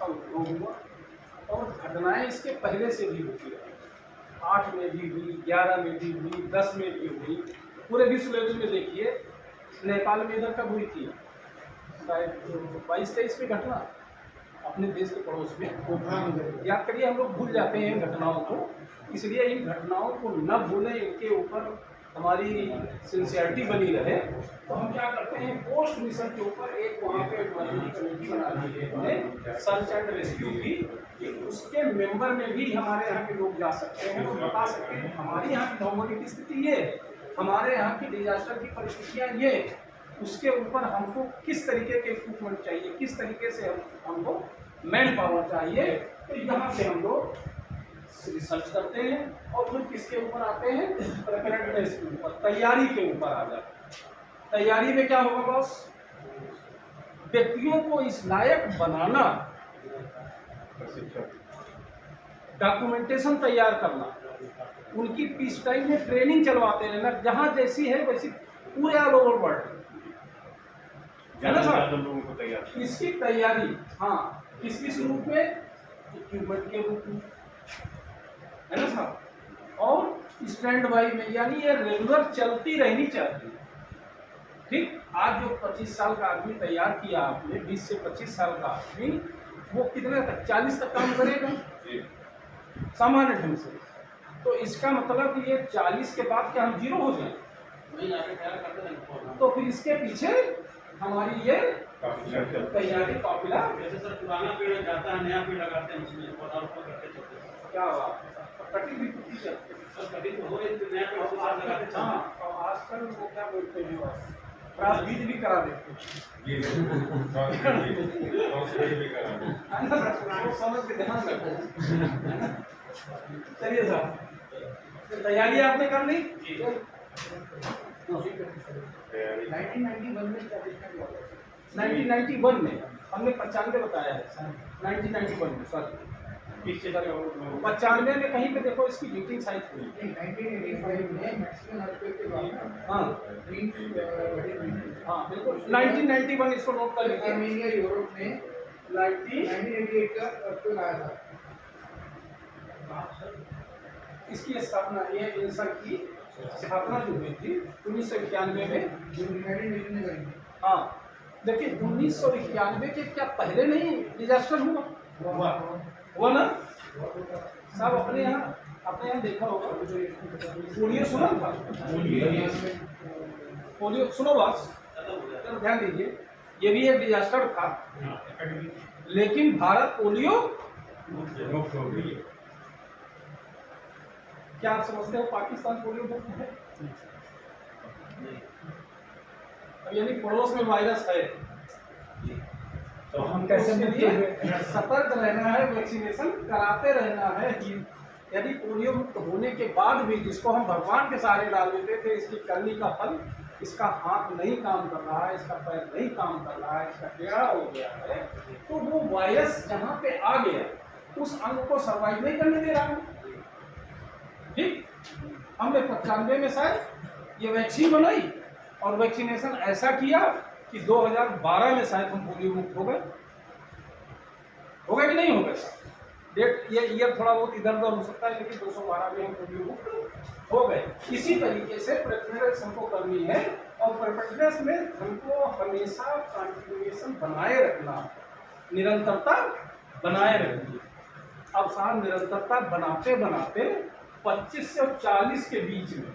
इसका उद्भव हुआ और घटनाएं इसके पहले से भी होती रही। 8 में भी हुई, 11 में भी हुई, 10 में भी हुई। पूरे विश्व लेवल में देखिए, नेपाल में इधर कब हुई थी, शायद 22-23 में घटना अपने देश के पड़ोस में। याद करिए, हम लोग भूल जाते हैं इन घटनाओं को, इसलिए इन घटनाओं को न भूलें, इनके ऊपर हमारी सिंसियरिटी बनी रहे। तो हम क्या करते हैं, पोस्ट मिशन के ऊपर एक वहाँ पे कमेटी बना दी है हमने, सर्च एंड रेस्क्यू की, कि उसके मेंबर में भी हमारे यहाँ के लोग जा सकते हैं और बता सकते हैं हमारे यहाँ की भौगोलिक स्थिति ये, हमारे यहाँ की डिजास्टर की परिस्थितियाँ ये, उसके ऊपर हमको किस तरीके के इक्विपमेंट चाहिए, किस तरीके से हमको मैन पावर चाहिए। तो यहाँ से हम लोग रिसर्च करते हैं और फिर किसके ऊपर आते हैं, प्रिपेयर्डनेस के ऊपर, तैयारी के ऊपर आ जाते हैं। तैयारी में क्या होगा बॉस, व्यक्तियों को इस लायक बनाना, डॉक्यूमेंटेशन तैयार करना, उनकी पीस टाइम में ट्रेनिंग चलवाते रहना, जहाँ जैसी है वैसी पूरे ऑल ओवर वर्ल्ड, है ना सर। इसकी तैयारी, हाँ, किस रूप में, इक्विपमेंट के रूप में, है ना साहब, और स्टैंड बाई में, यानी ये रेगुलर चलती रहनी चाहिए। ठीक, आज जो 25 साल का आदमी तैयार किया आपने, 20 से 25 साल का आदमी, वो कितने तक, 40 तक काम करेगा सामान्य ढंग से। तो इसका मतलब कि ये 40 के बाद क्या हम जीरो हो जाए, तो फिर इसके पीछे हमारी ये तैयारी काफिला, जैसे सर पुराना पेड़ जाता है, नया पेड़ लगाते हैं, उसमें पौधा करते चलते हैं। क्या बात, कटिंग भी कुछ चलते हैं सर, कटिंग तो हो रही है, नया पेड़ लगाते हैं। हाँ, और आजकल वो क्या बोलते हैं, क्रॉस बीज भी करा देते हैं, समझ के ध्यान रखो। चलिए साहब, तैयारी आपने कर ली। 1991 में हमने 95 बताया है, 1991 में, सॉरी 95 में कहीं पे देखो इसकी मीटिंग साइट हुई। 1985 में मैक्सिमम अर्थक्वेक के बाद हाँ हाँ बिल्कुल, 1991 इसको नोट कर लीजिए। आर्मेनिया यूरोप में 1988 का अर्थक्वेक आया था। इसकी स्थापना, ये इंसा की स्थापना जो हुई थी 1991 में, यूनाइटेड नेशन ने करी थी। हाँ देखिए, 1991 के क्या पहले नहीं डिजास्टर हुआ ना साहब, अपने यहाँ देखा होगा, पोलियो सुना था, पोलियो सुनो बस, चलो ध्यान दीजिए, ये भी एक डिजास्टर था, लेकिन भारत पोलियो, क्या आप समझते हो पाकिस्तान पोलियो मुक्त है? यानी पड़ोस में वायरस है, तो हम कैसे सतर्क रहना है, वैक्सीनेशन कराते रहना है। यदि पोलियो मुक्त होने के बाद भी जिसको हम भगवान के सहारे डाल देते थे, इसकी करनी का फल, इसका हाथ नहीं काम कर रहा है, इसका पैर नहीं काम कर रहा है, इसका टेढ़ा हो गया है, तो वो वायरस जहाँ पे आ गया उस अंग को सर्वाइव नहीं करने दे रहा है। ठीक, हमने 95 में शायद ये वैक्सीन बनाई और वैक्सीनेशन ऐसा किया कि 2012 में शायद हम पोलियो मुक्त हो गए कि नहीं हो गए? डेट ये ईयर थोड़ा बहुत इधर उधर हो सकता है, लेकिन 212 में हम पोलियो मुक्त हो गए। इसी तरीके से प्रिपेयर्डनेस हमको करनी है, और प्रिपेयर्डनेस में हमको हमेशा कंटिन्यूएशन बनाए रखना, निरंतरता बनाए रखनी। अब साहब, निरंतरता बनाते बनाते 25 से 40 के बीच में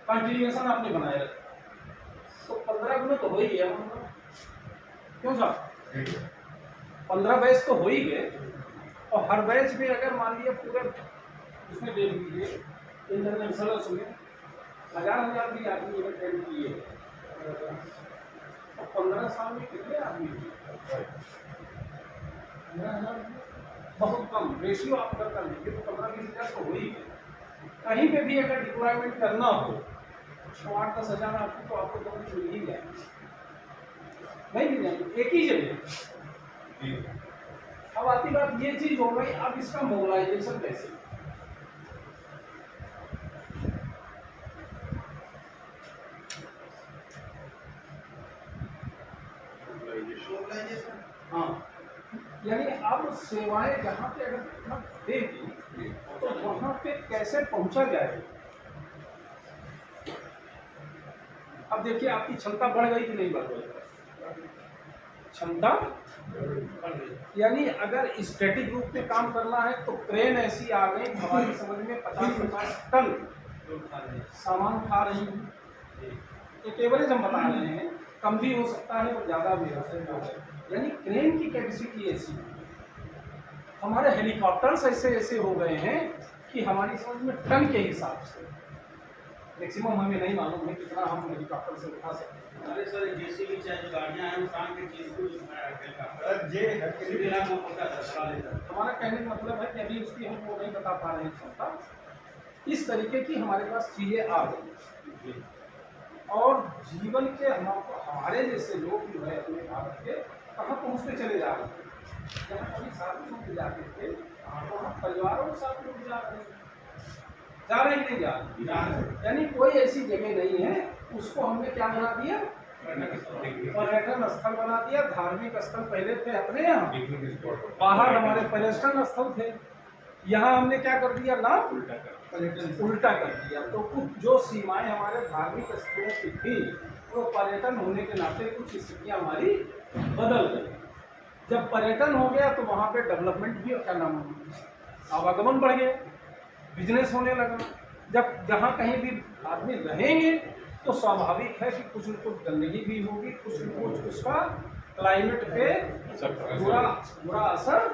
कंटिन्यूएशन आपने बनाए रखा, तो 15 गुना तो हो ही गया, क्यों साहब? 15 बैच तो हो ही गए, और हर बैच में अगर मान लिया पूरे उसमें दे दीजिए इंटरनेशनल उसमें 1000 भी आदमी अटेंड किए, तो 15 साल में कितने आदमी? 15,000, बहुत कम रेशियो आप अगर कर लीजिए तो 15-20 हज़ार तो हो ही गए। कहीं पे भी अगर डिप्लॉयमेंट करना हो तो 8-10 हज़ार आपको, तो आपको तो मिल ही जाएंगे, नहीं मिल जाएंगे एक ही जगह। अब आती बात ये चीज हो गई, अब इसका मोबिलाइजेशन कैसे? हाँ, यानी अब सेवाएं जहाँ पे अगर उपलब्ध देगी तो वहाँ पे कैसे पहुँचा जाएगा। अब देखिए आपकी क्षमता बढ़ गई कि नहीं बढ़ गई, क्षमता यानी अगर स्टैटिक रूप में काम करना है तो क्रेन ऐसी आ गई हमारी समझ में 50-50 टन सामान उठा रही है। एक एवरेज हम बता रहे हैं, कम भी हो सकता है और ज़्यादा भी हो सकता है। यानी क्रेन की कैपेसिटी ऐसी है। हमारे हेलीकॉप्टर्स ऐसे ऐसे हो गए हैं कि हमारी समझ में टन के हिसाब से, मैक्सिमम हमें नहीं मालूम है कितना हम हेलीकॉप्टर से उठा सकते हैं। अरे सर जेसीबी चाहे जो गाड़ियां हैं वो काम की चीज को सर जे हमारा कहने का मतलब है कि अभी उसकी हम वो नहीं बता पा रहे हैं क्षमता। इस तरीके की हमारे पास चीजें आ गई और जीवन के हमारे जैसे लोग जो है अपने भारत के कहाँ पहुँचते चले जा रहे हैं। जहाँ कभी साधु संत जाते थे वहाँ परिवारों के साथ लोग जा रहे हैं नहीं जा रहे। यानी कोई ऐसी जगह नहीं है, उसको हमने क्या बना दिया, पर्यटन स्थल बना दिया। धार्मिक स्थल पहले थे अपने यहाँ, बाहर हमारे पर्यटन स्थल थे, यहाँ हमने क्या कर दिया, नाम उल्टा कर दिया। तो कुछ जो सीमाएं हमारे धार्मिक स्थलों की थी वो पर्यटन होने के नाते कुछ स्थितियाँ हमारी बदल गई। जब पर्यटन हो गया तो वहाँ पे डेवलपमेंट भी, क्या नाम, आवागमन बढ़ गया, बिजनेस होने लगा। जब जहाँ कहीं भी आदमी रहेंगे तो स्वाभाविक है कि कुछ न कुछ गंदगी भी होगी, कुछ न कुछ उसका क्लाइमेट पे बुरा असर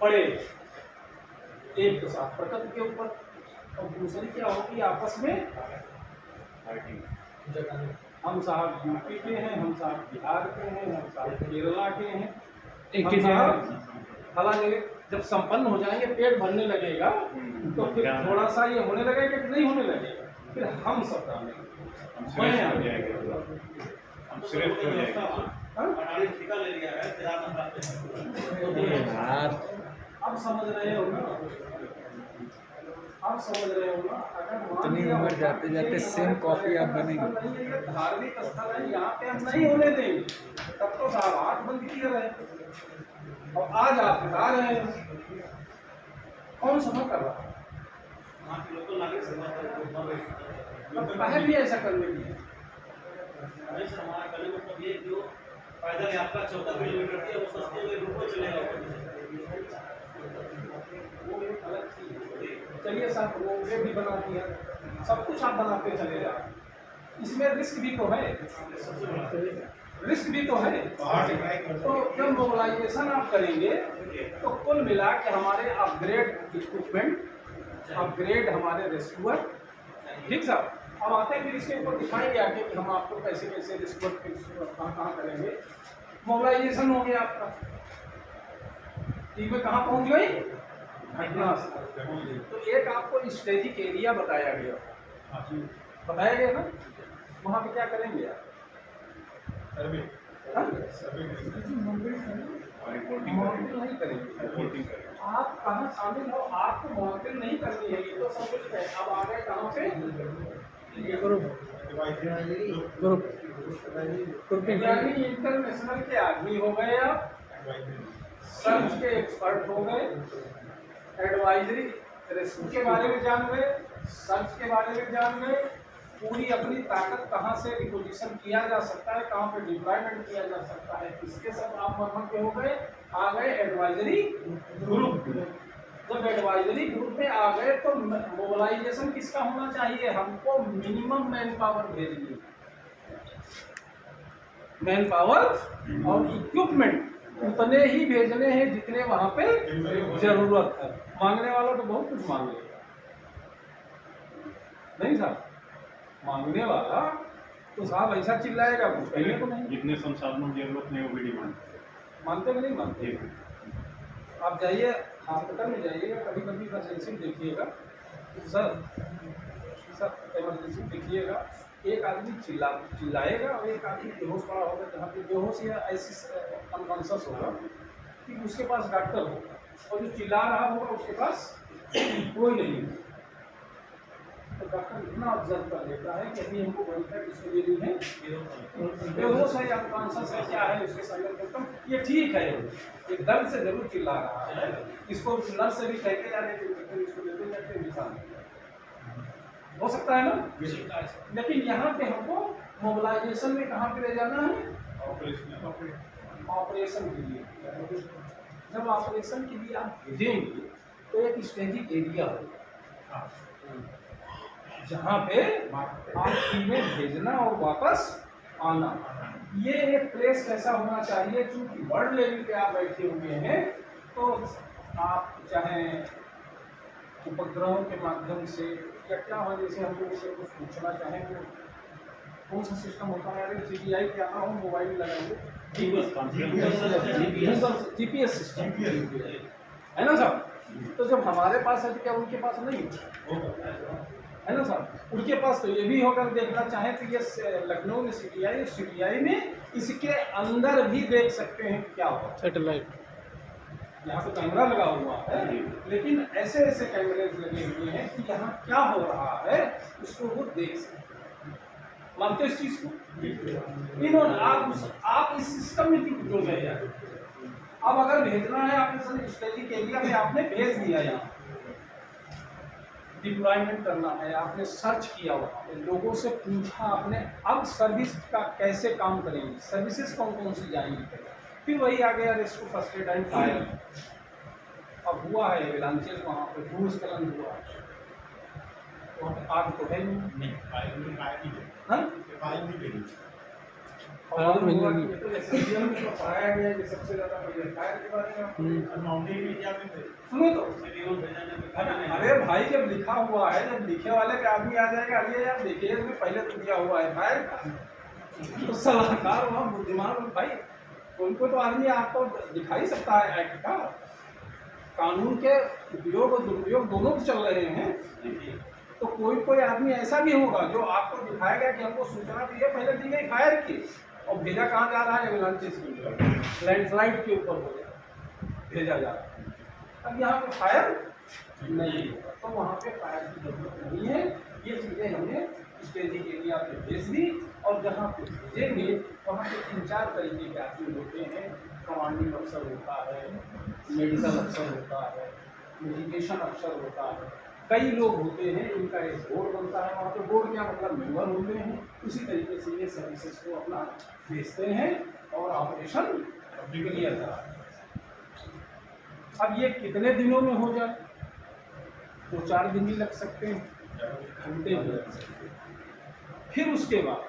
पड़ेगा, एक तो साथ प्रकृति के ऊपर, और दूसरी क्या होगी आपस में। हम साहब यूपी के हैं, हम साहब बिहार के हैं, हम साहब केरला के हैं, एक ही फला जगह जब संपन्न हो जाएंगे, पेट भरने लगेगा तो फिर थोड़ा सा ये होने लगेगा कि नहीं होने लगेगा, फिर हम सब अब समझ रहे हो ना, आप समझ रहे हो ना। अगर इतनी उम्र जाते जाते सेम कॉपी आप बनेंगे। धार्मिक स्थल है, यहाँ पे हम नहीं होने देंगे, तब तो साहब आँख बंद किए रहे और आज आप बता रहे हैं। कौन सफर कर रहा है, भी ऐसा करने की हमारा करने का मतलब ये जो पैदल यात्रा 14 किलोमीटर की है वो सस्ते में रुको चलेगा। वो एक अलग चीज है। चलिए साहब वो वे भी बना दिया, सब कुछ आप बनाते चले जाए, इसमें रिस्क भी तो है, रिस्क भी तो है। तो जब मोबाइलाइजेशन आप करेंगे तो कुल मिला के हमारे अपग्रेड इक्विपमेंट, अपग्रेड हमारे रेस्क्यूअर, ठीक साहब। अब आते हैं फिर इसके ऊपर दिखाएंगे आगे कि हम आपको कैसे कैसे रेस्क्यूअर कहाँ करेंगे। मोबाइलाइजेशन हो गया आपका, टीम में कहाँ पहुँच गई, घटनास्थल। तो एक आपको स्ट्रेटेजिक एरिया बताया गया, बताया गया ना, वहाँ पे क्या करेंगे आप, मॉनिटरिंग नहीं करेंगे। आप कहाँ शामिल हो, आपको मॉनिटरिंग नहीं करनी है, ये तो सब कुछ है। अब आ गए कहाँ पे, यानी इंटरनेशनल के आदमी हो गए आप, सर्च के एक्सपर्ट हो गए, एडवाइजरी रेस्क्यू के बारे में जान गए, सर्च के बारे में जान गए, पूरी अपनी ताकत कहाँ से रिपोजिशन किया जा सकता है, कहाँ पे डिप्लॉयमेंट किया जा सकता है, इसके सब आप मरहम के हो गए। आ गए एडवाइजरी ग्रुप, जब एडवाइजरी ग्रुप में आ गए तो मोबिलाइजेशन किसका होना चाहिए, हमको मिनिमम मैन पावर भेजनी, मैन पावर और इक्विपमेंट उतने ही भेजने हैं जितने वहां पे जरूरत है। मांगने वाला तो बहुत कुछ मांग लेगा, नहीं साहब, मांगने वाला तो साहब ऐसा चिल्लाएगा कुछ कहने को नहीं। जितने संसाधनों की जरूरत नहीं वो भी डिमांड मानते नहीं मानते। आप जाइए हॉस्पिटल में जाइएगा, कभी कभी इमरजेंसी देखिएगा सर इमरजेंसी देखिएगा, एक आदमी चिल्लाएगा और एक आदमी बेहोश पड़ा होगा, जहाँ पे बेहोश या ऐसी अनकॉन्शियस होगा कि उसके पास डॉक्टर होगा, और जो चिल्ला रहा होगा उसके पास कोई नहीं। तो डॉक्टर इतना ऑब्जर्व कर लेता है कि अभी हमको बड़ी तक इसको ये नहीं है, बेहोश है या अनकॉन्शियस है, क्या है उसके साइलेंट सिम्टम, ये ठीक है, ये दर्द से जरूर चिल्ला रहा है, इसको नर्स से भी कहते जा रहे थे, इसको देते जाते हैं निशान, हो सकता है ना। लेकिन यहाँ पे हमको मोबिलाइजेशन में कहाँ पे ले जाना है, ऑपरेशन के लिए। जब ऑपरेशन के लिए आप भेजेंगे तो एक स्टेजिक एरिया होगा जहाँ पे आप टीमें भेजना और वापस आना। ये एक प्लेस कैसा होना चाहिए, क्योंकि वर्ल्ड लेवल पे आप बैठे हुए हैं, तो आप चाहे उपग्रहों के माध्यम से या क्या हो, जैसे हम लोग से कुछ पूछना चाहें तो कौन सा सिस्टम होता है, अरे CGI क्या ना हो, मोबाइल में लगाएंगे GPS सिस्टम है ना साहब। तो जब हमारे पास है तो क्या उनके पास नहीं है ना साहब, उनके पास तो ये भी होगा, देखना चाहें तो ये लखनऊ में CTI में इसके अंदर भी देख सकते हैं क्या होगा, सैटेलाइट यहाँ तो कैमरा लगा हुआ है, लेकिन ऐसे ऐसे कैमरे लगे हुए हैं कि यहाँ क्या हो रहा है उसको वो देख सकते हैं। मानते इस चीज को, इन्होंने आप इस सिस्टम में क्यों जुड़ गए यार। अब अगर भेजना है आपने स्टेजिक एरिया में आपने भेज दिया, यहाँ डिप्लॉयमेंट करना है, आपने सर्च किया वहाँ पे, लोगों से पूछा आपने, अब सर्विस का कैसे काम करेंगे, सर्विसेज कौन कौन सी जाएंगी, फिर वही आ गया rescue first aid and fire. अब हुआ है एम्बुलेंसेज वहाँ पे भूस्खलन हुआ, वहाँ पे आग तो है नहीं, हाँ? और हुआ कि तो SSDM में तो पढ़ाया गया कि सबसे ज़्यादा पहले फायर के बारे में सुनो तो। अरे भाई जब लिखा हुआ है, जब लिखे वाले के आदमी आ जाएगा, अरे यार देखिए इसमें पहले तो दिया हुआ है फायर का, तो सलाहकार वहाँ बुद्धिमान भाई, उनको तो आदमी आपको दिखा ही सकता है एक्ट का, कानून के उपयोग और दुरुपयोग दोनों तो चल रहे हैं। तो कोई आदमी ऐसा भी होगा जो आपको दिखाएगा कि हमको सूचना दी है, पहले दी गई फायर की, और भेजा कहाँ जा रहा है, एम्बुलेंसेज के ऊपर, लैंडस्लाइड के ऊपर हो गया भेजा जा रहा है। अब यहाँ पे फायर नहीं होगा, तो वहाँ पे फायर की जरूरत नहीं है। ये चीज़ें हमने स्टेजिक एरिया पे भेज दी, और जहाँ पे भेजेंगे वहाँ पे 3-4 तरीके के आदमी होते हैं, कमांडिंग अफसर होता है, मेडिकल अफसर होता है, मेडिकेशन अफसर होता है, कई लोग होते हैं, इनका एक बोर्ड बनता है, वहाँ पे बोर्ड क्या मतलब मेंबर होते हैं। उसी तरीके से ये सर्विसेज को अपना भेजते हैं और ऑपरेशन क्लियर करा। अब ये कितने दिनों में हो जाए, 2-4 दिन भी लग सकते हैं, घंटे भी लग सकते हैं। फिर उसके बाद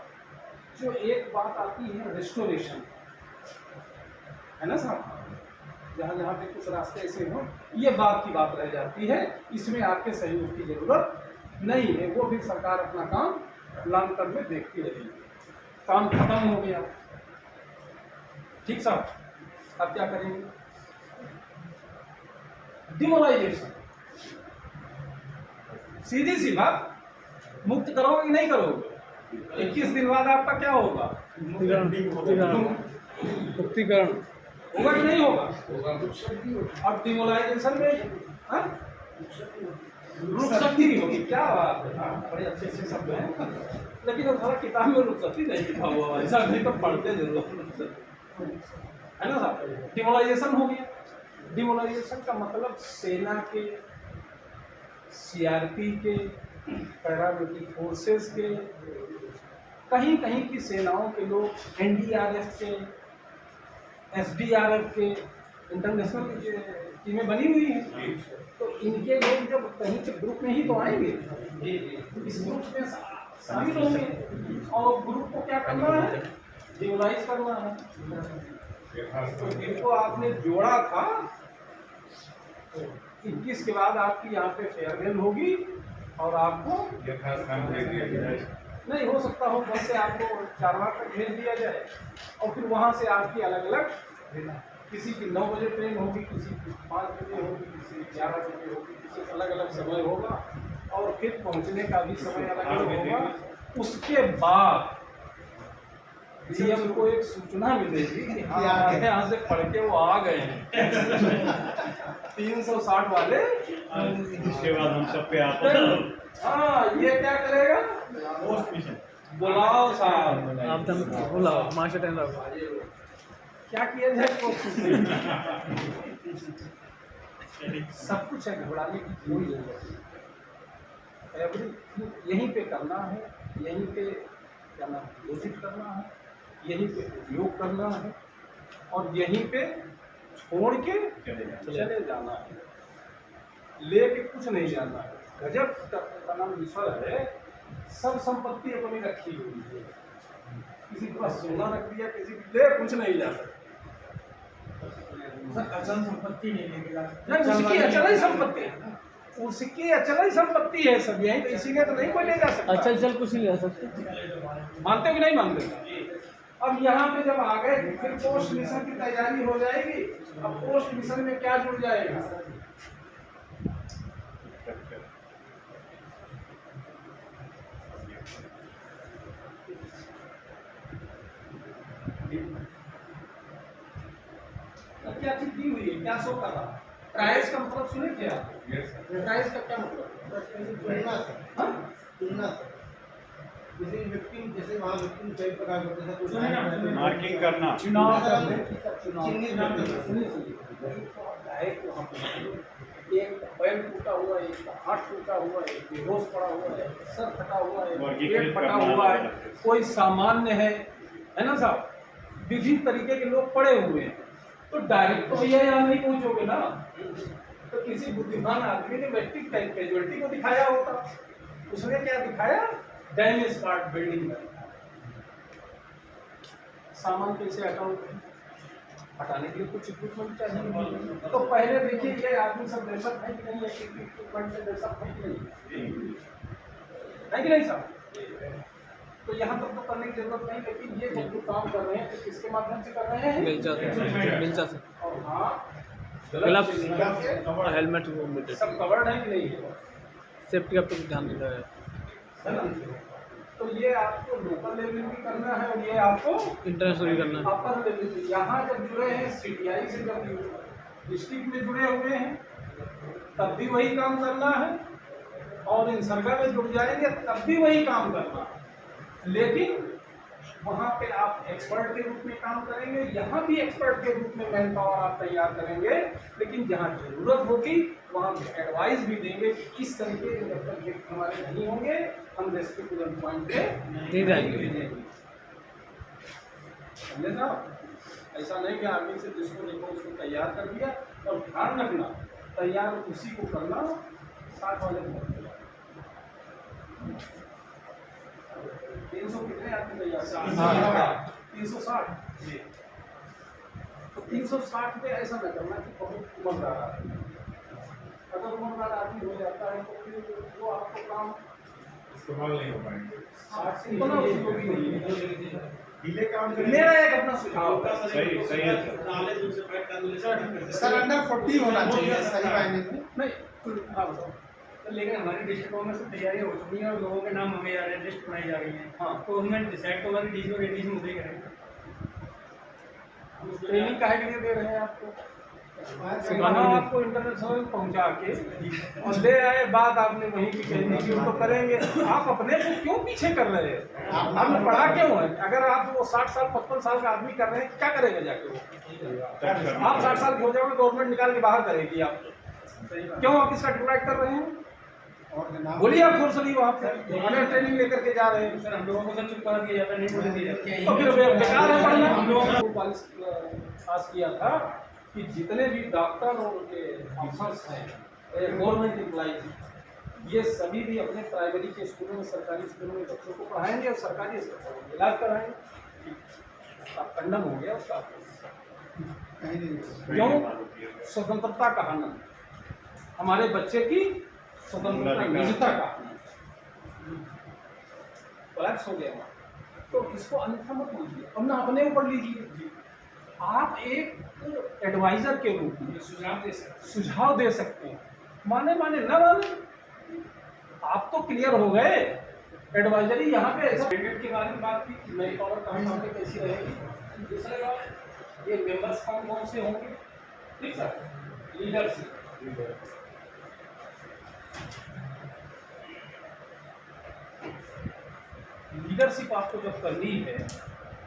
जो एक बात आती है रेस्टोरेशन, है ना साहब, जहाँ जहाँ पे कुछ रास्ते ऐसे हों, ये बात की बात रह जाती है, इसमें आपके सहयोग की जरूरत नहीं है, वो भी सरकार अपना काम लॉन्ग टर्म में देखती रहेगी। काम खत्म हो गया, ठीक साहब, अब क्या करेंगे, डिमोलाइजेशन, सीधी सी बात, मुक्त करोगे कि नहीं करोगे, 21 दिन बाद आपका क्या होगा, मुक्तिकरण होगा कि नहीं होगा। और डिमोलाइजेशन में रुखसती भी होगी, क्या बात है, बड़े अच्छे अच्छे शब्द हैं, लेकिन अब थोड़ा किताब में रुखसती नहीं लिखा हुआ, ऐसा नहीं तो पढ़ते जरूर है ना साहब। डिमोलाइजेशन हो गया, डिमोलाइजेशन का मतलब सेना के, CRP के, पैरामिलिट्री फोर्सेस के, कहीं कहीं की सेनाओं के लोग, NDRF के, SDRF के, इंटरनेशनल टीमें बनी हुई हैं, तो इनके लोग जब कहीं से ग्रुप में ही तो आएंगे, इस ग्रुप में शामिल होंगे, और ग्रुप को क्या करना है, डिमोलाइज करना है। तो इनको आपने जोड़ा था, 21 के बाद आपकी यहाँ पे फेयरवेल होगी, और आपको नहीं हो सकता हो, बस से आपको चारबाग तक भेज दिया जाए, और फिर वहाँ से आपकी अलग अलग, किसी की 9 बजे ट्रेन होगी, किसी की 5 बजे होगी, किसी की 11 बजे होगी, किसी अलग अलग समय होगा, और फिर पहुँचने का भी समय अलग अलग होगा। उसके बाद सीएम को एक सूचना मिलेगी कि हाँ यहाँ से पढ़ के वो आ गए हैं 360 वाले। उसके बाद हम सब पे आता है हाँ, ये क्या करेगा? Post mission. बुलाओ साहब, आप तो बुलाओ मास्टर टाइम रखो। क्या किया जाए? कुछ नहीं। सब कुछ है, घबराने की कोई जरूरत नहीं। एवरी यहीं पे करना है, यहीं पे क्या नाम घोषित करना है, यहीं पे उपयोग करना है और यहीं पे छोड़ के चले जाना है, लेके कुछ नहीं जाना है। गजब का नाम विषय है। सब संपत्ति अपनी रखी हुई है, किसी के पास सोना रख दिया, किसी के ले कुछ नहीं जा सकता। अचल संपत्ति नहीं लेके जा सकते। नहीं, उसकी अचल ही संपत्ति है, उसकी अचल ही संपत्ति है सब। यही तो इसी में तो नहीं कोई ले जा सकता। अच्छा चल कुछ नहीं ले सकते। मानते हो कि नहीं मानते? अब यहाँ पे जब आ गए फिर पोस्ट मिशन की तैयारी हो जाएगी। अब पोस्ट मिशन में क्या जुड़ जाएगा? क्या चीज दी हुई है, क्या शो कर रहा है? ट्रायल्स का मतलब सुने क्या? ट्रायल्स का क्या मतलब? तुलना से, हाँ? तुलना से। जैसे व्यक्ति, जैसे वहाँ व्यक्ति कई प्रकार के होते हैं, तो मार्किंग करना। चुनाव चिन्हित करते हैं। एक पैर टूटा हुआ है, एक हाथ टूटा हुआ है, एक बेहोश पड़ा हुआ है, सर फटा हुआ है, पेट फटा हुआ है, कोई सामान्य है ना साहब? विभिन्न तरीके के लोग पड़े हुए हैं। तो डायरेक्ट तो भैया यहाँ नहीं पहुंचोगे ना, तो किसी बुद्धिमान आदमी ने व्यक्ति कैजुअलिटी को दिखाया होता। उसने क्या दिखाया? डैमेज पार्ट बिल्डिंग में सामान कैसे हटाओ, हटाने के लिए कुछ इक्विपमेंट चाहिए। तो पहले देखिए ये आदमी सब दहशत है कि नहीं, इक्विपमेंट से दहशत है कि नहीं, है कि नहीं साहब? तो यहाँ तक तो करने की जरूरत नहीं, लेकिन ये जो काम कर रहे हैं तो किसके माध्यम से कर रहे हैं? मिलचा से और हाँ, ग्लव्स कवर हेलमेट सब कवर्ड है कि नहीं है? सेफ्टी का तो ध्यान देता है। है ना? तो ये आपको लोकल लेवल भी करना है और ये आपको इंटरनेशनल भी करना है। अपर लेवल भी। यहाँ जब जुड़े हैं सीटीआई से, जब डिस्ट्रिक्ट में जुड़े हुए हैं तब भी वही काम करना है, और इंसर्गा में जुड़ जाएंगे तब भी वही काम करना है। लेकिन वहाँ पे आप एक्सपर्ट के रूप में काम करेंगे, यहाँ भी एक्सपर्ट के रूप में मैन पावर आप तैयार करेंगे। लेकिन जहाँ जरूरत होगी वहाँ एडवाइस भी देंगे कि इस तरीके के जब तक व्यक्ति हमारे नहीं होंगे हम रेस्क्यू पॉइंट पे नहीं जाएंगे। समझे साहब? ऐसा नहीं कि आर्मी से जिसको देखो उसको तैयार कर दिया। और ध्यान रखना, तैयार उसी को करना 60 वाले को। 300 कितने आदमी तैयार? 360। तो 360 पे ऐसा न करना कि बहुत उम्रदार आदमी। अगर उम्रदार आदमी हो जाता है तो फिर वो आपको काम इस्तेमाल नहीं हो पाएंगे। 60 से इतना उपयोगी नहीं है। ढीले काम मेरा एक अपना सुझाव है। सही है सर अंडर 40 होना चाहिए सही मायने में। नहीं, हाँ बताओ। लेकिन हमारी डिस्ट्रिक्टों में सब तैयारियां हो चुकी हैं और लोगों के नाम हमें जा रहे हैं, लिस्ट बनाई जा रही है। हाँ। तो उसमें डिसाइड होगा कि डीसी और एडीसी मुद्दे करेंगे। ट्रेनिंग काहे के लिए दे रहे हैं आपको? वहाँ आपको इंटरनेशनल पहुँचा के और ले आए, बात आपने वहीं की कहनी की, वो तो करेंगे। आप अपने को क्यों पीछे कर रहे हैं? आपने पढ़ा क्यों है? अगर आप वो 60 साल 55 साल का आदमी कर रहे हैं, क्या करेंगे जाके वो? आप 60 साल के हो जाओगे, गवर्नमेंट निकाल के बाहर करेगी आप। क्यों आप इसका डिप्लॉयड कर रहे हैं? बोलिए आप फोर्सली वहाँ पे अगर ट्रेनिंग लेकर के जा रहे हैं। सर हम लोगों को सब चुप करा दिया जाता है, नहीं बोलने दिया जाता है। तो फिर बेकार है पढ़ना। हम लोगों ने पॉलिस पास किया था कि जितने भी डॉक्टर और उनके ऑफिसर्स हैं, गवर्नमेंट एम्प्लॉइज, ये सभी भी अपने प्राइमरी के स्कूलों में, सरकारी स्कूलों में बच्चों को पढ़ाएंगे और सरकारी अस्पतालों में इलाज कराएंगे। अब खंडन हो गया उसका। क्यों? स्वतंत्रता का हनन, हमारे बच्चे की स्वतंत्रता निजता का कोलैप्स हो गया। तो इसको अन्यथा मत लीजिए, अपना अपने ऊपर लीजिए। आप एक एडवाइजर के रूप में सुझाव दे सकते हैं, माने न माने। आप तो क्लियर हो गए, एडवाइजरी यहाँ पे ऐसा क्रेडिट के बारे में बात की, मेरी पावर कहाँ पे कैसी रहेगी। दूसरी बात, ये मेंबर्स कौन कौन से होंगे, ठीक सर। लीडरशिप, लीडरशिप आपको जब करनी है,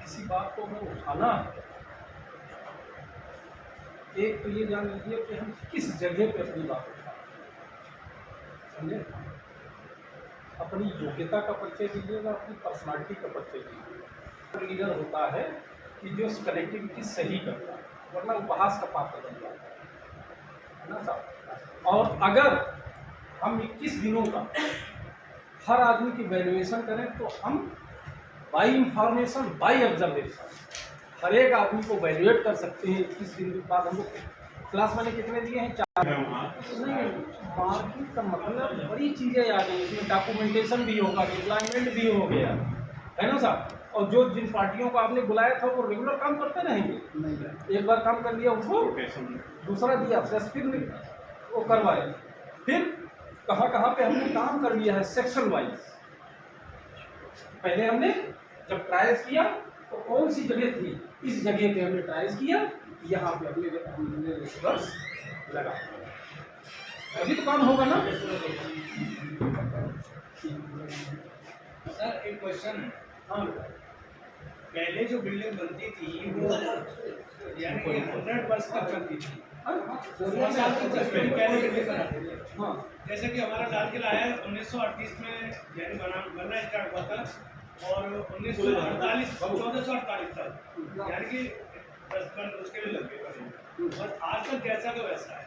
किसी बात को हमें उठाना है, एक तो ये जान लीजिए कि हम किस जगह पे अपनी बात उठाएं, समझे। अपनी योग्यता का परिचय दीजिएगा, अपनी पर्सनालिटी का परिचय दीजिएगा। लीडर होता है कि जो कनेक्टिविटी सही करता है, वरना उपहास का पात्र बन जाता है ना साहब। और अगर हम 21 दिनों का हर आदमी की वैल्यूएशन करें तो हम बाई इंफॉर्मेशन बाई ऑब्जर्वेशन हर एक आदमी को वैल्यूएट कर सकते हैं। 21 दिन के बाद हम लोग क्लास मैंने कितने दिए हैं, 4। नहीं, मार्किंग का मतलब बड़ी चीज़ें आ गई, इसमें डॉक्यूमेंटेशन भी होगा, डिप्लॉयमेंट भी हो गया, है ना साहब। और जो जिन पार्टियों को आपने बुलाया था वो रेगुलर काम करते रहेंगे। एक बार काम कर लिया उसको दूसरा दिया, फिर वो करवाए, फिर कहाँ पे हमने काम कर लिया है सेक्शन वाइज। पहले हमने जब ट्रायल्स किया तो कौन सी जगह थी, इस जगह पे हमने ट्रायल्स किया, यहाँ पे हमने रिसर्च लगा, अभी तो काम होगा ना। सर एक क्वेश्चन है, हाँ, पहले जो बिल्डिंग बनती थी वो यानी कि 100 वर्ष तक चलती थी, 16 साल तक चलती थी पहले बिल्डिंग बनाते थे। हाँ, जैसे कि हमारा लाल किला है 1938 में यानी बनना स्टार्ट हुआ था और 1948 1448 तक यानी कि 10 उसके लिए लग गए। और आज तक जैसा का वैसा है।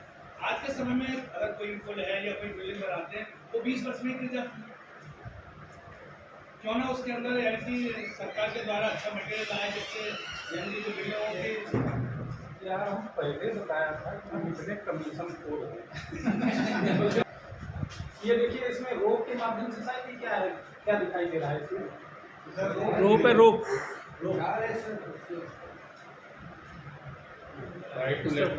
आज के समय में अगर कोई पुल है या कोई बिल्डिंग बनाते हैं तो 20 वर्ष में गिर जाती है। क्यों ना उसके अंदर यानी कि सरकार के द्वारा अच्छा मटेरियल आए जिससे यानी कि जो बिल्डिंग होती यार हम पहले बताया था कि हम इतने कमीशन खोल हैं। ये देखिए इसमें रोप के माध्यम से शायद ये क्या है, क्या दिखाई दे रहा है इसमें, रोप है, रोप। Right to left.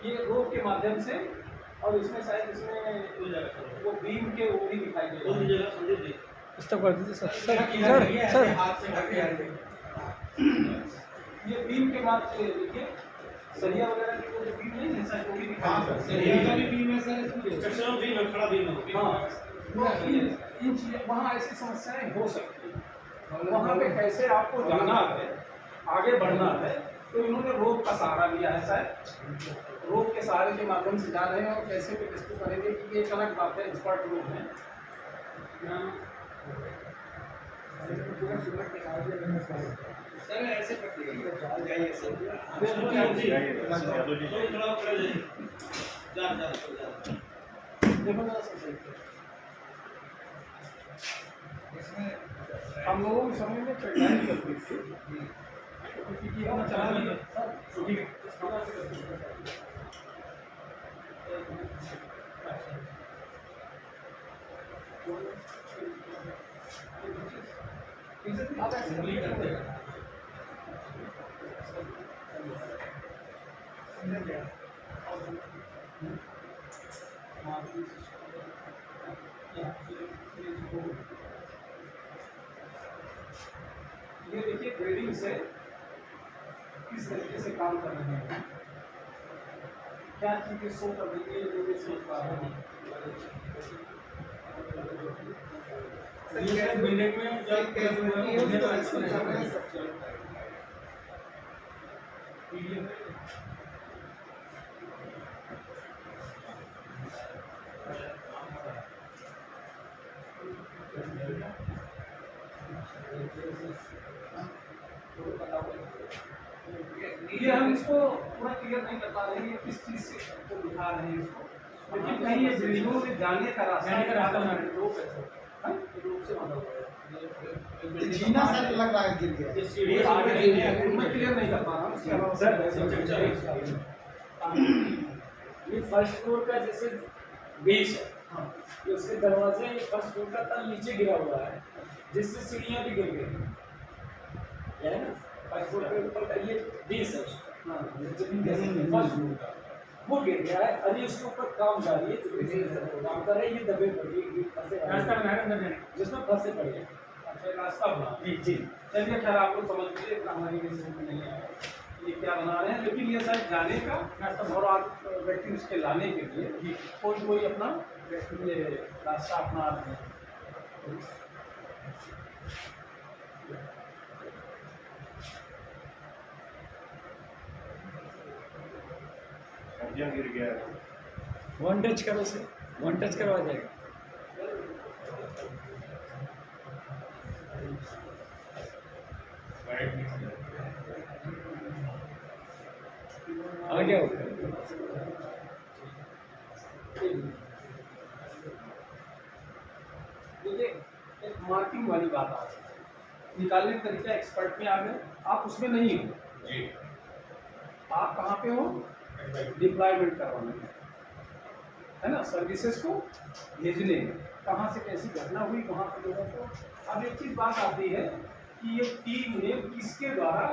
ये रोप के माध्यम से, और इसमें शायद इसमें वो बीम के वो भी दिखाई दे रहा है। इस तक कर दीजिए सर। सर ये बीम के माध्यम से देखिए सरिया वगैरह की वो जो बीम नहीं है शायद वो भी दिखाई दे रहा है। सरिया का भी बीम है सर, स्ट्रक्चरल बीम है, खड़ा बीम है। हाँ, इन चीज़ें वहाँ ऐसी समस्याएं हो सकती हैं। वहाँ पे कैसे आपको जाना है, आगे बढ़ना है, तो इन्होंने रोप का सहारा लिया है शायद। रोप के सहारे के माध्यम से जा रहे हैं और कैसे भी डिस्कस करेंगे कि ये एक अलग बात है, एक्सपर्ट लोग हैं। सर ऐसे जाइए सर। थोड़ा खड़े रहिए। जा देखो जरा सा हम लोगों के समय में चढ़ाई करती थी, क्योंकि हम चला लिया आप असेंबली करते हैं। ये देखिए ग्रेडिंग से किस तरीके से काम कर रहे हैं, क्या चीजें शो कर रही है, जो भी सोच पा रहे हैं। बिल्डिंग में ये हम इसको पूरा क्लियर नहीं कर पा रहे हैं किस चीज से तो दिखा रहे हैं इसको, लेकिन कहीं ये बिल्डिंगों में जाने का रास्ता जीना सर लग रहा है गिर गया। मैं क्लियर नहीं कर पा रहा हूँ। इसके अलावा ये फर्स्ट फ्लोर का जैसे बेस है, ये उसके दरवाजे फर्स्ट फ्लोर का तल नीचे गिरा हुआ है, जिससे सीढ़ियाँ भी गिर गई है ना। फर्स्ट फ्लोर के ऊपर का ये बेस है उसका, फर्स्ट फ्लोर का। वो गिर गया है, अभी उसके ऊपर काम जारी है, काम कर रहे हैं, ये दबे पड़े रास्ता बनाया अंदर जाने जिसमें फंसे पड़े हैं। अच्छा रास्ता बना जी जी चलिए खैर आप लोग समझ लीजिए इतना हमारी भी समझ में नहीं आया ये क्या बना रहे हैं, लेकिन ये शायद जाने का रास्ता और आप व्यक्ति उसके लाने के लिए कोई कोई अपना ये रास्ता अपना रहे हैं। गिर गया है। वन टच करो से, वन टच करवा जाएगा। आ गया ऊपर। देखिए एक मार्किंग वाली बात आ गई, निकालने का तरीका एक्सपर्ट में आ गए, आप उसमें नहीं हो जी आप कहाँ पे हो, डिप्लॉयमेंट करवाने में है ना, सर्विसेज को भेजने में, कहाँ से कैसी घटना हुई वहाँ पे लोगों को। अब एक चीज बात आती है कि ये टीम ने किसके द्वारा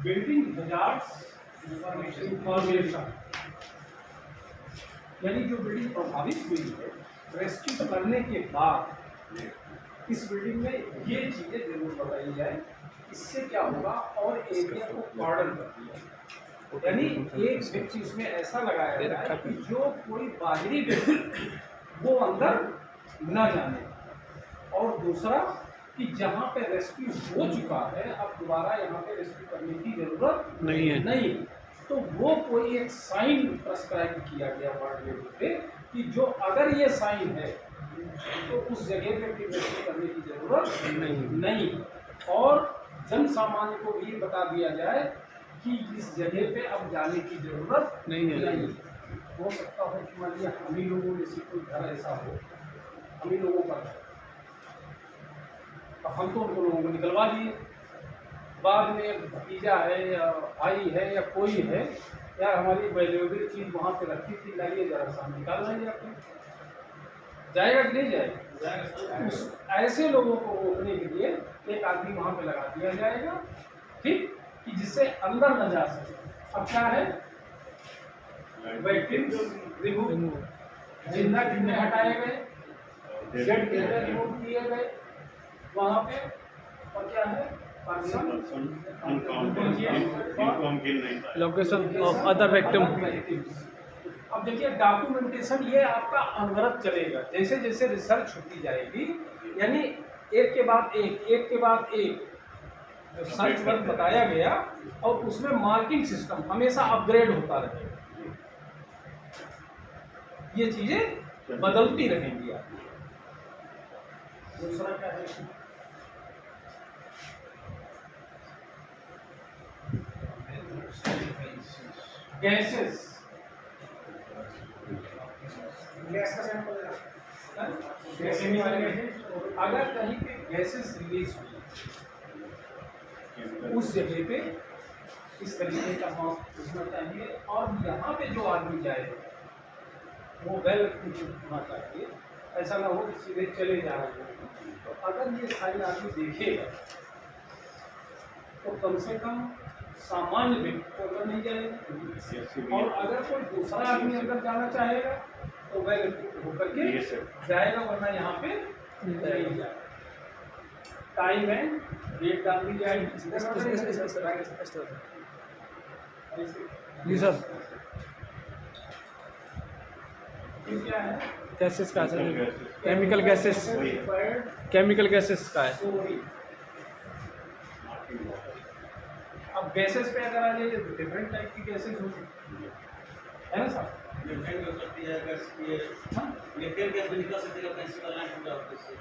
बिल्डिंग हजार्ड्स इंफॉर्मेशन यानी जो बिल्डिंग प्रभावित हुई है रेस्क्यू करने के बाद इस बिल्डिंग में ये चीजें जरूर बताई जाए, इससे क्या होगा और एरिया को कॉर्डन कर दिया, यानी एक व्यक्ति इसमें ऐसा लगाया गया है कि जो कोई बाहरी व्यक्ति वो अंदर न जाने, और दूसरा कि जहाँ पे रेस्क्यू हो चुका है अब दोबारा यहाँ पे रेस्क्यू करने की जरूरत नहीं, तो वो कोई एक साइन प्रेस्क्राइब किया गया वर्ल्ड लेवल पे कि जो अगर ये साइन है तो उस जगह पे फिर रेस्क्यू करने की जरूरत नहीं, और जन सामान्य को भी बता दिया जाए कि इस जगह पे अब जाने की जरूरत नहीं। हो सकता है कि मान लीजिए हम ही लोगों में से कोई घर ऐसा हो, हम ही लोगों का घर, हम तो उन लोगों को निकलवा दिए, बाद में भतीजा है या भाई है या कोई है यार हमारी वैल्यूएबल चीज़ वहाँ पे रखी थी, लाइए जरा सा निकाल लाइए आपको, जाएगा कि नहीं जाएगा। उस ऐसे लोगों को रोकने के लिए एक आदमी वहाँ पे लगा दिया जाएगा, ठीक, कि जिससे अंदर न जा सके। अब क्या है, रिमूव जिंदा जिंदे हटाए गए, डेड रिमूव किए गए वहाँ पे, और क्या है person location of other victim. अब देखिए डॉक्यूमेंटेशन ये आपका अनवरत चलेगा, जैसे जैसे रिसर्च होती जाएगी, यानी एक के बाद एक जो सर्च वर्क बताया गया और उसमें मार्किंग सिस्टम हमेशा अपग्रेड होता रहेगा, ये चीजें बदलती रहेंगी आपकी। दूसरा क्या है, गैसेस, गैस का सैंपल अगर कहीं पे गैसेस रिलीज हुई उस जगह पे इस तरीके का मास्क होना चाहिए, और यहाँ पे जो आदमी जाएगा वो वेल होना चाहिए, ऐसा ना हो कि सीधे चले जा रहे हैं। तो अगर ये सारी आदमी देखेगा तो कम से कम सामान्य व्यक्ति को अंदर नहीं जाएगा, और अगर कोई दूसरा आदमी अंदर जाना चाहेगा तो वह होकर के जाएगा, वरना यहाँ पे नहीं जाएगा। टाइम है, डेट डाल दी जाएगी। जी सर, ये क्या है, गैसेस का है, केमिकल गैसेस, केमिकल गैसेस का है। सॉरी, अब गैसेस पे अगर आ जाइए तो डिफरेंट टाइप की गैसेस होती है ना सर, डिफरेंट हो सकती है, अगर ये मीथेन गैस भी निकल सकती है अपने इसी वाला पूरा ऑफिस से।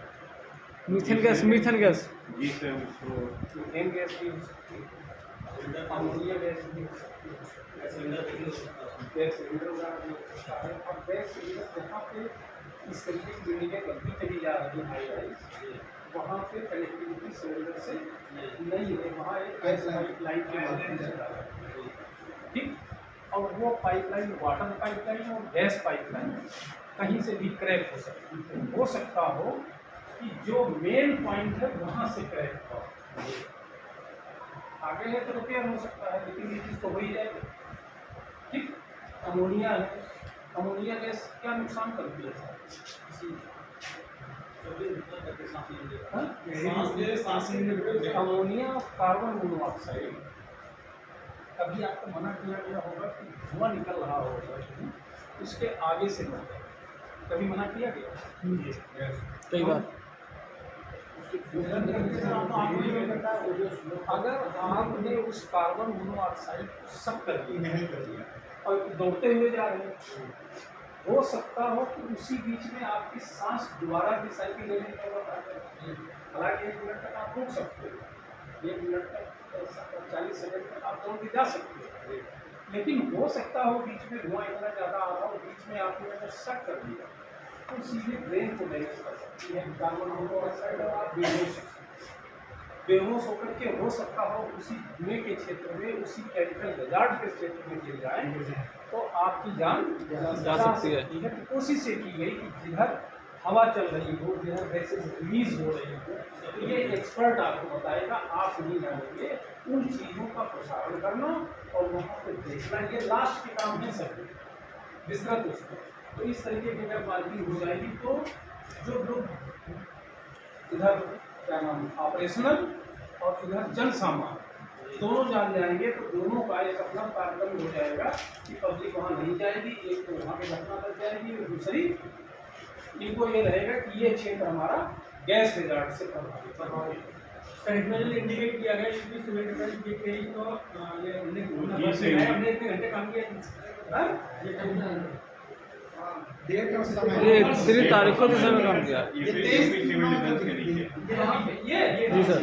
मीथेन गैस, मीथेन गैस, जी से उसको मीथेन गैस भी हो सकती है, अमोनिया गैस भी हो सकती है, सिलेंडर भी हो सकता है। गैस सिलेंडर वगैरह भी हो सकता है। अब गैस सिलेंडर जहाँ पे इस तरीके की बिल्डिंगें बनती चली जा रही है हाई राइज, वहाँ पे कनेक्टिविटी सिलेंडर से नहीं है, वहाँ एक गैस पाइपलाइन के माध्यम से जा रहा है, ठीक, और वो पाइपलाइन वाटर पाइपलाइन और गैस पाइपलाइन कहीं से भी क्रैक हो सकती है। हो सकता हो कि जो मेन पॉइंट है वहाँ से क्रैक हो, आगे है तो रिपेयर हो सकता है, लेकिन ये चीज़ तो हो ही जाएगी, ठीक। अमोनिया है, अमोनिया गैस क्या नुकसान करती है सर? हाँ? सांस लेने अमोनिया कार्बन मोनोऑक्साइड, कभी आपको मना किया गया होगा कि धुआं निकल रहा होगा उसके आगे से न जाए, कभी मना किया गया? कई बार अगर आपने उस कार्बन मोनोऑक्साइड को सक कर दिया और दौड़ते हुए जा रहे हैं, हो सकता हो कि उसी बीच में आपकी सांस दोबारा की साइकिल लेने की जरूरत आ जाए। हालांकि 1 मिनट तक आप रुक सकते हो, 1 मिनट तक 40 सेकंड तक आप दौड़ के जा सकते हो, लेकिन हो सकता हो बीच में धुआं इतना ज़्यादा आ रहा हो, बीच में आपने अगर शक कर दिया तो सीधे ब्रेन को डैमेज कर सकती है कार्बन मोनोऑक्साइड और आप बेहोश होकर के हो सकता हो उसी धुएं के क्षेत्र में, उसी केमिकल हजार्ड के क्षेत्र में गिर जाए तो आपकी जान जा सकती है। कोशिश ये की गई कि जिधर हवा चल रही हो, जिधर गैसेज रिलीज हो रही हो, तो ये एक्सपर्ट आपको बताएगा, आप नहीं जानेंगे। उन चीज़ों का प्रसारण करना और वहाँ पे देखना, ये लास्ट के काम है सर, विस्तृत उसको। तो इस तरीके की अगर मार्किंग हो जाएगी तो जो लोग इधर क्या नाम ऑपरेशनल और इधर जन सामान्य दोनों जान जाएंगे तो दोनों का एक अपना कार्यक्रम हो जाएगा कि पब्लिक वहाँ नहीं जाएगी, एक तो वहाँ पे घटना कर जाएगी और दूसरी इनको ये रहेगा कि ये क्षेत्र हमारा गैस रिगार्ड से प्रभावित इंडिकेट किया गया कि 70% ये कहीं तो ये हमने जी, सही। हमने इतने घंटे काम किया है। ये डेट और समय ये इतनी तारीखों के समय काम किया। ये सिविल डिफेंस के नीचे ये जी सर।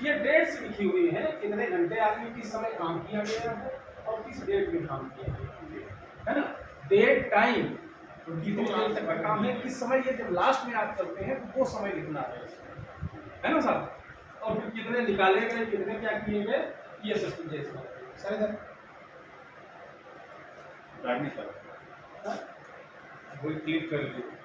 ये डेट्स लिखी हुई है, कितने घंटे आदमी किस समय काम किया गया है और किस डेट में काम किया गया है ना, डेट टाइम कितनी देर तक का काम है, किस समय, ये जब लास्ट में आप करते हैं तो वो समय लिखना है ना साहब, और फिर कितने निकाले गए, कितने क्या किए गए, ये सब चीजें इसमें सर इधर रानी सर वो क्लिक कर लीजिए।